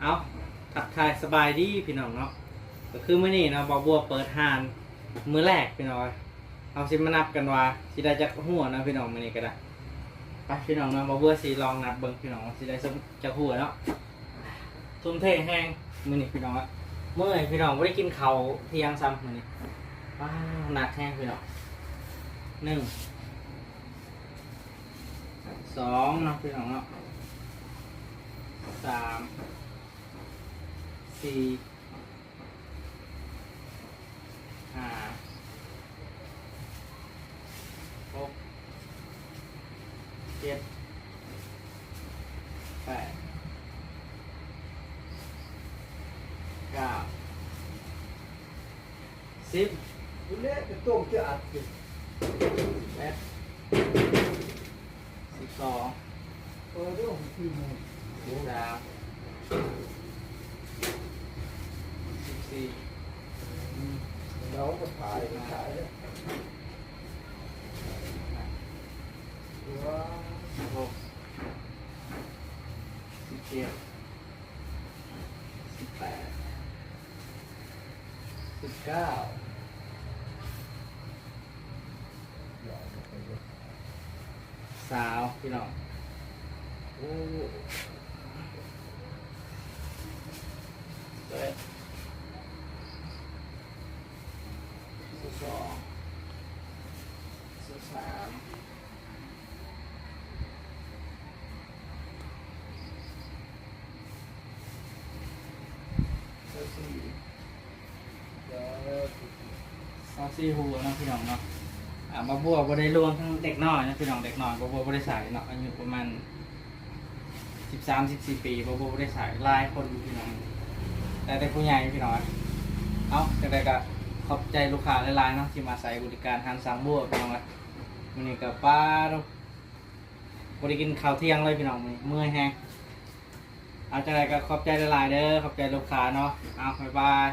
เอาทักทายสบายดีพี่น้องเนาะก็คือมื้อนี้เนาะบ่าวบัวเปิดห้านมื้อแรกพี่น้องเอาสิมานับกันว่าสิได้จักหัวเนาะพี่น้องมื้อนี้ก็ได้ไปพี่น้องเนาะบ่าวบัวสิลองนับเบิ่งพี่น้องว่าสิได้จักหัวเนาะทุ่มเทแห้งมื้อนี้พี่น้องเมื่อพี่น้องบ่ได้กินข้าวเที่ยงซ้ำมื้อนี้ว้าวหนักแห้งพี่น้อง1 2เนาะพี่น้องเนาะ3 4 5 6 7 8 9 10 คุณเนี่ยจะต้มจะอัดกิน 11 12 เรื่องของที่มัน 13 14 เราก็ถ่ายแล้วว้า 16 17 18 19สาวพี่น้องโอ้เด็ด12 13 24หัวนะพี่น้องเนาะบะบัวบ่ได้รวมทั้งเด็กน้อยนะพี่น้องเด็กน้อยบะบัวบ่ได้ใส่เนาะอายุประมาณ13-14 ปีบะบัวบ่ได้ใส่หลายคนอยู่พี่น้องแต่ผู้ใหญ่พี่น้องเอาจังได๋ก็ขอบใจลูกค้าหลายๆเนาะที่มาใช้บริการทางสังบัวพี่น้องมื้อนี้ก็ป้าบ่ได้กินข้าวเที่ยงเลยพี่น้องมื้อนี้เมื่อยแฮงเอาจังได๋ก็ขอบใจหลายๆเด้อขอบใจลูกค้าเนาะเอาบ๊ายบาย